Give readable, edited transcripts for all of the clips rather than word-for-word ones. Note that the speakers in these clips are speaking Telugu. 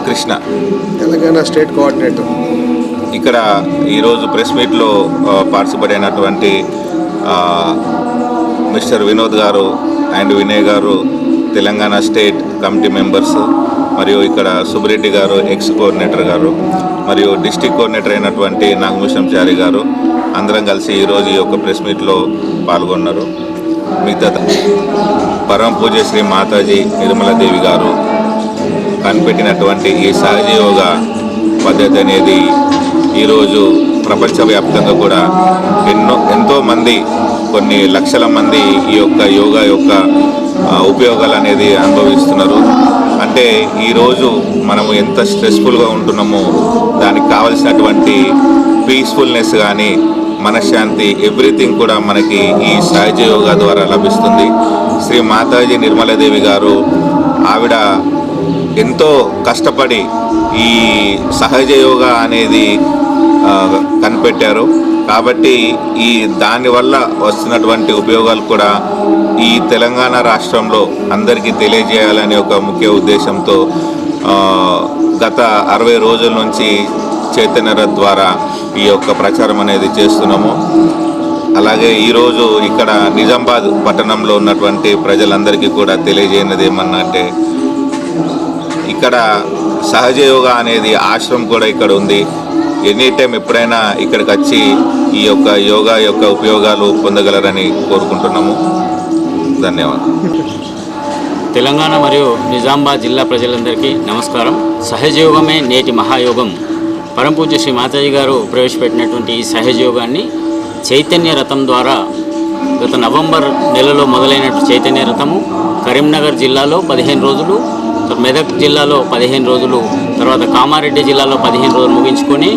Krishna Telangana state coordinator. ఇక్కడ ఈరోజు ప్రెస్ మీట్లో పార్టిసిపేట్ అయినటువంటి మిస్టర్ వినోద్ గారు అండ్ వినయ్ గారు తెలంగాణ స్టేట్ కమిటీ మెంబర్స్, మరియు ఇక్కడ సుబ్రెడ్డి గారు ఎక్స్ కోఆర్డినేటర్ గారు, మరియు డిస్టిక్ కోఆర్డినేటర్ అయినటువంటి నాగభూషణచారి గారు అందరం కలిసి ఈరోజు ఈ యొక్క ప్రెస్ మీట్లో పాల్గొన్నారు. మిగతా పరమ పూజ్య శ్రీ మాతాజీ నిర్మలాదేవి గారు కనిపెట్టినటువంటి ఈ సహజ యోగా పద్ధతి అనేది ఈరోజు ప్రపంచవ్యాప్తంగా కూడా ఎంతోమంది, కొన్ని లక్షల మంది ఈ యొక్క యోగా యొక్క ఉపయోగాలు అనేది అనుభవిస్తున్నారు. అంటే ఈరోజు మనము ఎంత స్ట్రెస్ఫుల్గా ఉంటున్నామో దానికి కావలసినటువంటి పీస్ఫుల్నెస్ కానీ మనశ్శాంతి ఎవ్రీథింగ్ కూడా మనకి ఈ సహజ యోగా ద్వారా లభిస్తుంది. శ్రీ మాతాజీ నిర్మలాదేవి గారు ఆవిడ ఎంతో కష్టపడి ఈ సహజ యోగా అనేది కనిపెట్టారు. కాబట్టి దానివల్ల వస్తున్నటువంటి ఉపయోగాలు కూడా ఈ తెలంగాణ రాష్ట్రంలో అందరికీ తెలియజేయాలనే ఒక ముఖ్య ఉద్దేశంతో గత 60 రోజుల నుంచి చైతన్య రథ్ ద్వారా ఈ యొక్క ప్రచారం అనేది చేస్తున్నాము. అలాగే ఈరోజు ఇక్కడ నిజామాబాద్ పట్టణంలో ఉన్నటువంటి ప్రజలందరికీ కూడా తెలియజేయనిది ఏమన్నా అంటే, ఇక్కడ సహజ యోగా అనేది ఆశ్రమం కూడా ఇక్కడ ఉంది. ఎనీ టైం ఎప్పుడైనా ఇక్కడికి వచ్చి ఈ యొక్క యోగా యొక్క ఉపయోగాలు పొందగలరని కోరుకుంటున్నాము. ధన్యవాదాలు. తెలంగాణ మరియు నిజామాబాద్ జిల్లా ప్రజలందరికీ నమస్కారం. సహజ యోగమే నేటి మహాయోగం. పరమ పూజ్య శ్రీ మాతాజీ గారు ప్రవేశపెట్టినటువంటి ఈ సహజ యోగాన్ని చైతన్య రథం ద్వారా గత నవంబర్ నెలలో మొదలైనట్టు చైతన్య రథము కరీంనగర్ జిల్లాలో 15 రోజులు, మెదక్ జిల్లాలో 15 రోజులు, తర్వాత కామారెడ్డి జిల్లాలో 15 రోజులు ముగించుకొని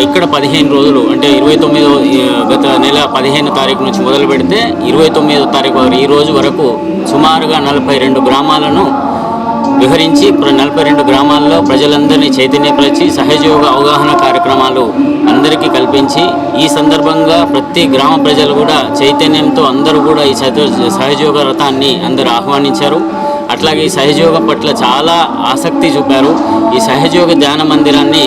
ఇక్కడ 15 రోజులు అంటే 29 గత నెల 15 తారీఖు నుంచి మొదలు పెడితే 29వ తారీఖు వరకు ఈ రోజు వరకు సుమారుగా 42 గ్రామాలను విహరించి 42 గ్రామాల్లో ప్రజలందరినీ చైతన్యపరిచి సహజయోగ అవగాహన కార్యక్రమాలు అందరికీ కల్పించి, ఈ సందర్భంగా ప్రతి గ్రామ ప్రజలు కూడా చైతన్యంతో అందరూ కూడా ఈ సహజయోగ రథాన్ని అందరూ ఆహ్వానించారు. అట్లాగే ఈ సహజయోగం పట్ల చాలా ఆసక్తి చూపారు. ఈ సహజయోగ ధ్యాన మందిరాన్ని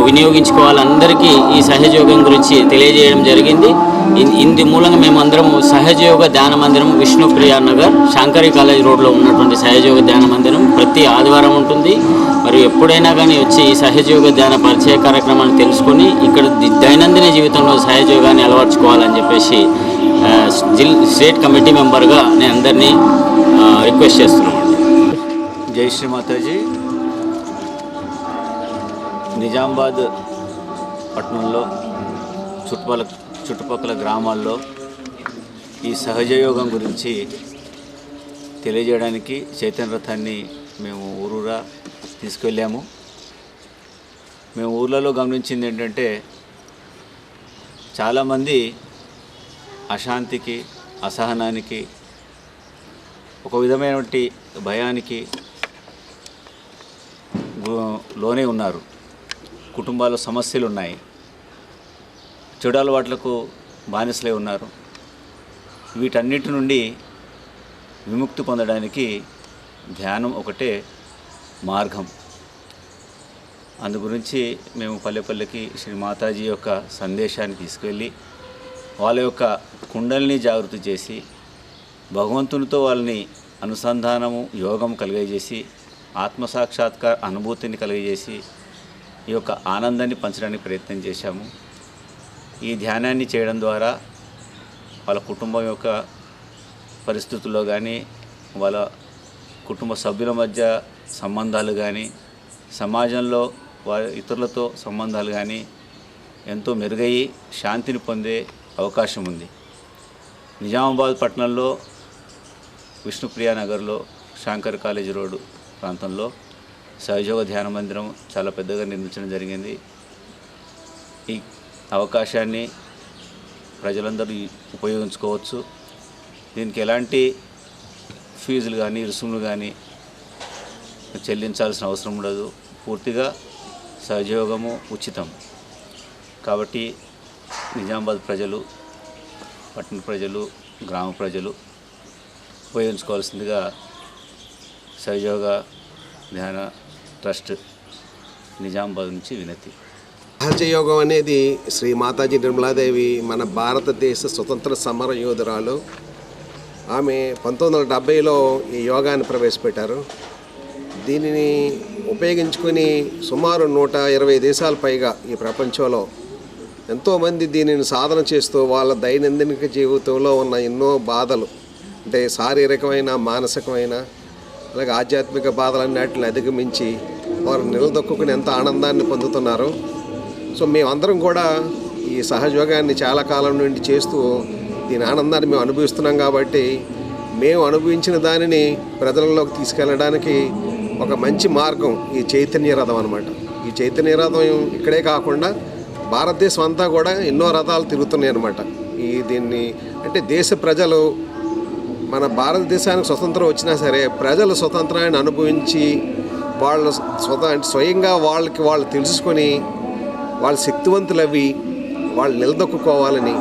వినియోగించుకోవాలి, అందరికీ ఈ సహజయోగం గురించి తెలియజేయడం జరిగింది. ఇందు మూలంగా మేమందరము సహజయోగ ధ్యాన మందిరం విష్ణుప్రియ నగర్ శాంకరి కాలేజ్ రోడ్లో ఉన్నటువంటి సహజయోగ ధ్యాన మందిరం ప్రతి ఆదివారం ఉంటుంది. మరియు ఎప్పుడైనా కానీ వచ్చి ఈ సహజయోగ ధ్యాన పరిచయ కార్యక్రమాన్ని తెలుసుకొని ఇక్కడ దైనందిన జీవితంలో సహజయోగాన్ని అలవర్చుకోవాలని చెప్పేసి స్టేట్ కమిటీ మెంబర్గా నేను అందరినీ రిక్వెస్ట్ చేస్తున్నాను. జై శ్రీ మాతాజీ. నిజామాబాద్ పట్టణంలో చుట్టుపక్కల గ్రామాల్లో ఈ సహజయోగం గురించి తెలియజేయడానికి చైతన్య రథాన్ని మేము ఊరూరా తీసుకెళ్ళాము. మేము ఊర్లలో గమనించింది ఏంటంటే, చాలామంది అశాంతికి, అసహనానికి, ఒక విధమైనటువంటి భయానికి లోనే ఉన్నారు. కుటుంబాల్లో సమస్యలు ఉన్నాయి, చెడు అలవాట్లకు బానిసలై ఉన్నారు. వీటన్నిటి నుండి విముక్తి పొందడానికి ధ్యానం ఒకటే మార్గం. అందు గురించి మేము పల్లెపల్లెకి శ్రీ మాతాజీ యొక్క సందేశాన్ని తీసుకెళ్ళి వాళ్ళ యొక్క కుండల్ని జాగృతి చేసి భగవంతునితో వాళ్ళని అనుసంధానము, యోగం కలిగజేసి ఆత్మసాక్షాత్కార అనుభూతిని కలిగజేసి ఈ యొక్క ఆనందాన్ని పంచడానికి ప్రయత్నం చేశాము. ఈ ధ్యానాన్ని చేయడం ద్వారా వాళ్ళ కుటుంబం యొక్క పరిస్థితుల్లో కానీ, వాళ్ళ కుటుంబ సభ్యుల మధ్య సంబంధాలు కానీ, సమాజంలో ఇతరులతో సంబంధాలు కానీ ఎంతో మెరుగయ్యి శాంతిని పొందే అవకాశం ఉంది. నిజామాబాద్ పట్టణంలో విష్ణుప్రియ నగర్లో శాంకర్ కాలేజీ రోడ్డు ప్రాంతంలో సహజయోగ ధ్యాన మందిరం చాలా పెద్దగా నిర్మించడం జరిగింది. ఈ అవకాశాన్ని ప్రజలందరూ ఉపయోగించుకోవచ్చు. దీనికి ఎలాంటి ఫీజులు కానీ రుసుములు కానీ చెల్లించాల్సిన అవసరం ఉండదు. పూర్తిగా సహజయోగము ఉచితం. కాబట్టి నిజామాబాద్ ప్రజలు, పట్టణ ప్రజలు, గ్రామ ప్రజలు ఉపయోగించుకోవాల్సిందిగా సహజయోగ ధ్యాన ట్రస్ట్ నిజామాబాద్ నుంచి వినతి. సహజయోగం అనేది శ్రీ మాతాజీ నిర్మలాదేవి మన భారతదేశ స్వతంత్ర సమర యోధురాలు. ఆమె 1970లో ఈ యోగాన్ని ప్రవేశపెట్టారు. దీనిని ఉపయోగించుకొని సుమారు 120 దేశాల పైగా ఈ ప్రపంచంలో ఎంతోమంది దీనిని సాధన చేస్తూ వాళ్ళ దైనందిన జీవితంలో ఉన్న ఎన్నో బాధలు, అంటే శారీరకమైన, మానసికమైన, అలాగే ఆధ్యాత్మిక బాధలన్నిటిని అధిగమించి వారు నిలదొక్కుని ఎంత ఆనందాన్ని పొందుతున్నారు. సో మేమందరం కూడా ఈ సహజయోగాన్ని చాలా కాలం నుండి చేస్తూ దీని ఆనందాన్ని మేము అనుభవిస్తున్నాం. కాబట్టి మేము అనుభవించిన దానిని ప్రజలలోకి తీసుకెళ్ళడానికి ఒక మంచి మార్గం ఈ చైతన్య రథం అన్నమాట. ఈ చైతన్య రథం ఇక్కడే కాకుండా భారతదేశం అంతా కూడా ఎన్నో రథాలు తిరుగుతున్నాయి అన్నమాట. దీన్ని అంటే దేశ ప్రజలు, మన భారతదేశానికి స్వతంత్రం వచ్చినా సరే ప్రజలు స్వతంత్రాన్ని అనుభవించి వాళ్ళు స్వయంగా వాళ్ళు తెలుసుకొని వాళ్ళ శక్తివంతులవి వాళ్ళు నిలదొక్కుకోవాలని,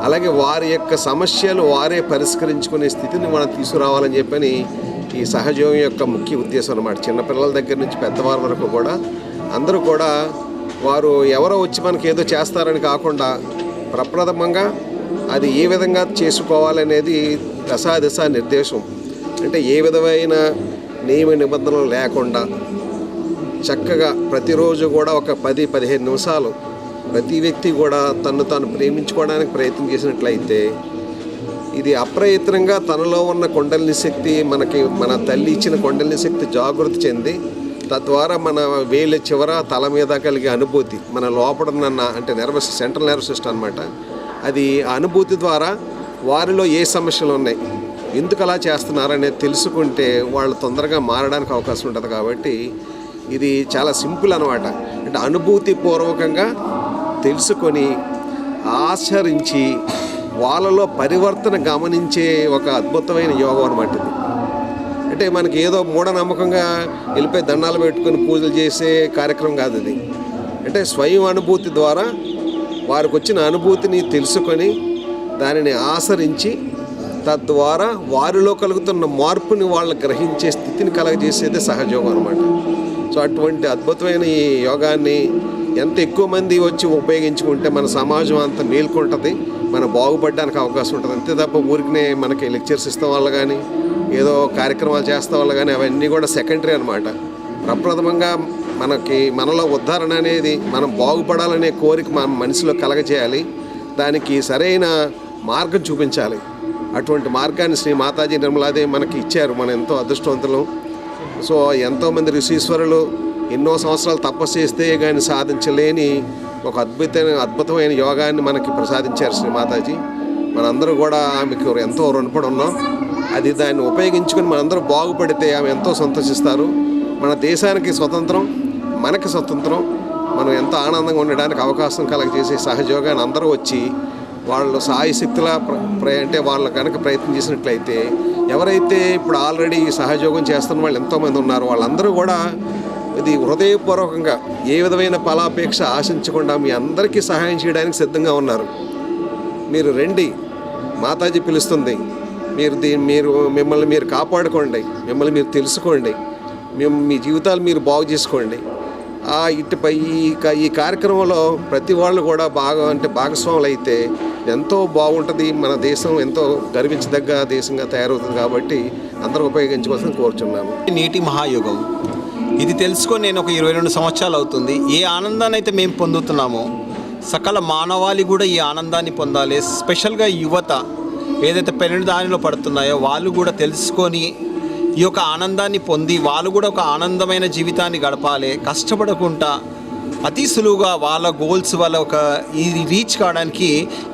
అలాగే వారి యొక్క సమస్యలు వారే పరిష్కరించుకునే స్థితిని మనం తీసుకురావాలని చెప్పని ఈ సహజయోగం యొక్క ముఖ్య ఉద్దేశం అన్నమాట. చిన్నపిల్లల దగ్గర నుంచి పెద్దవారి వరకు కూడా అందరూ కూడా వారు ఎవరో వచ్చి మనకి ఏదో చేస్తారని కాకుండా ప్రప్రథమంగా అది ఏ విధంగా చేసుకోవాలనేది దశ నిర్దేశం. అంటే ఏ విధమైన నియమ నిబంధనలు లేకుండా చక్కగా ప్రతిరోజు కూడా ఒక 10-15 నిమిషాలు ప్రతి వ్యక్తి కూడా తను తాను ప్రేమించుకోవడానికి ప్రయత్నం చేసినట్లయితే ఇది అప్రయత్నంగా తనలో ఉన్న కుండలిని శక్తి, మన తల్లి ఇచ్చిన కుండలిని శక్తి జాగృతి చెంది తద్వారా మన వేలి చివర తల మీద కలిగే అనుభూతి, మన లోపడున్న అంటే సెంట్రల్ నర్వస్ సిస్టమ్ అనమాట, అది ఆ అనుభూతి ద్వారా వారిలో ఏ సమస్యలు ఉన్నాయి, ఎందుకు అలా చేస్తున్నారనేది తెలుసుకుంటే వాళ్ళు తొందరగా మారడానికి అవకాశం ఉంటుంది. కాబట్టి ఇది చాలా సింపుల్ అనమాట. అంటే అనుభూతి పూర్వకంగా తెలుసుకొని ఆచరించి వాళ్ళలో పరివర్తన గమనించే ఒక అద్భుతమైన యోగం అనమాట ఇది. అంటే మనకి ఏదో మూఢనమ్మకంగా వెళ్ళిపోయి దండాలు పెట్టుకొని పూజలు చేసే కార్యక్రమం కాదు ఇది. అంటే స్వయం అనుభూతి ద్వారా వారికి వచ్చిన అనుభూతిని తెలుసుకొని దానిని ఆచరించి తద్వారా వారిలో కలుగుతున్న మార్పుని వాళ్ళు గ్రహించే స్థితిని కలగజేసేదే సహజయోగం అనమాట. సో అటువంటి అద్భుతమైన ఈ యోగాన్ని ఎంత ఎక్కువ మంది వచ్చి ఉపయోగించుకుంటే మన సమాజం అంత మేల్కొంటుంది, మనం బాగుపడడానికి అవకాశం ఉంటుంది. అంతే తప్ప ఊరికనే మనకి లెక్చర్స్ ఇస్తాం వల్ల కానీ ఏదో కార్యక్రమాలు చేస్తాం వల్ల కానీ అవన్నీ కూడా సెకండరీ అనమాట. ప్రప్రథమంగా మనలో ఉద్ధరణ అనేది, మనం బాగుపడాలనే కోరిక మన మనసులో కలగజేయాలి, దానికి సరైన మార్గం చూపించాలి. అటువంటి మార్గాన్ని శ్రీ మాతాజీ నిర్మలాదేవి మనకి ఇచ్చారు. మనం ఎంతో అదృష్టవంతులం. సో ఎంతోమంది ఋషీశ్వరులు ఎన్నో సంవత్సరాలు తపస్సు చేస్తే కానీ సాధించలేని ఒక అద్భుతమైన యోగాన్ని మనకి ప్రసాదించారు శ్రీ మాతాజీ. మనందరూ కూడా ఆమెకు ఎంతో రుణపడి ఉన్నాం. అది దాన్ని ఉపయోగించుకొని మనందరూ బాగుపడితే ఆమె ఎంతో సంతోషిస్తారు. మన దేశానికి స్వతంత్రం, మనకి స్వతంత్రం, మనం ఎంతో ఆనందంగా ఉండడానికి అవకాశం కలగజేసే సహజయోగాన్ని అందరూ వచ్చి వాళ్ళు సాయశక్తుల అంటే వాళ్ళు కనుక ప్రయత్నం చేసినట్లయితే, ఎవరైతే ఇప్పుడు ఆల్రెడీ సహజయోగం చేస్తున్న వాళ్ళు ఎంతోమంది ఉన్నారు, వాళ్ళందరూ కూడా ఇది హృదయపూర్వకంగా ఏ విధమైన ఫలాపేక్ష ఆశించకుండా మీ అందరికీ సహాయం చేయడానికి సిద్ధంగా ఉన్నారు. మీరు రండి, మాతాజీ పిలుస్తుంది. మిమ్మల్ని మీరు కాపాడుకోండి, మిమ్మల్ని మీరు తెలుసుకోండి, మీ జీవితాలు మీరు బాగు చేసుకోండి. ఇటుపై ఈ కార్యక్రమంలో ప్రతి వాళ్ళు కూడా భాగస్వాములు అయితే ఎంతో బాగుంటుంది. మన దేశం ఎంతో గర్వించదగ్గ దేశంగా తయారవుతుంది. కాబట్టి అందరూ ఉపయోగించుకోవాల్సింది కోరుచున్నాము. నేటి మహాయుగం ఇది తెలుసుకొని నేను ఒక 22 సంవత్సరాలు అవుతుంది. ఏ ఆనందాన్ని అయితే మేము పొందుతున్నామో సకల మానవాళి కూడా ఈ ఆనందాన్ని పొందాలి. స్పెషల్గా యువత ఏదైతే పెళ్లి దానిలో పడుతున్నాయో వాళ్ళు కూడా తెలుసుకొని ఈ యొక్క ఆనందాన్ని పొంది వాళ్ళు కూడా ఒక ఆనందమైన జీవితాన్ని గడపాలి. కష్టపడకుండా అతి సులువుగా వాళ్ళ గోల్స్ వాళ్ళ ఒక ఈ రీచ్ కావడానికి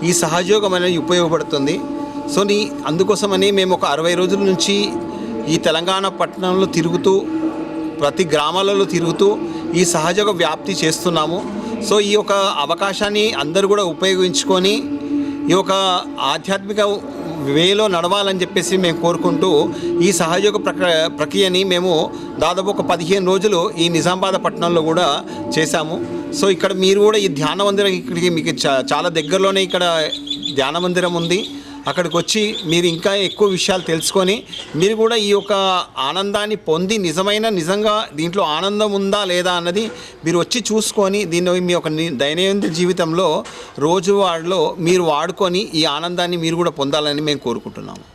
ఈ సహజయోగం అనేది ఉపయోగపడుతుంది. సో అందుకోసమని మేము ఒక 60 రోజుల నుంచి ఈ తెలంగాణ పట్టణంలో తిరుగుతూ ప్రతి గ్రామాలలో తిరుగుతూ ఈ సహజ వ్యాప్తి చేస్తున్నాము. సో ఈ యొక్క అవకాశాన్ని అందరూ కూడా ఉపయోగించుకొని ఈ యొక్క ఆధ్యాత్మిక వేలో నడవాలని చెప్పేసి మేము కోరుకుంటూ ఈ సహయోగ ప్రక్రియని మేము దాదాపు ఒక 15 రోజులు ఈ నిజామాబాద్ పట్టణంలో కూడా చేశాము. సో ఇక్కడ మీరు కూడా ఈ ధ్యాన మందిరం ఇక్కడికి మీకు చాలా దగ్గరలోనే ఇక్కడ ధ్యాన మందిరం ఉంది. అక్కడికి వచ్చి మీరు ఇంకా ఎక్కువ విషయాలు తెలుసుకొని మీరు కూడా ఈ యొక్క ఆనందాన్ని పొంది నిజంగా దీంట్లో ఆనందం ఉందా లేదా అన్నది మీరు వచ్చి చూసుకొని దీన్ని మీ యొక్క దైనందిన జీవితంలో రోజువారీలో మీరు వాడుకొని ఈ ఆనందాన్ని మీరు కూడా పొందాలని మేము కోరుకుంటున్నాము.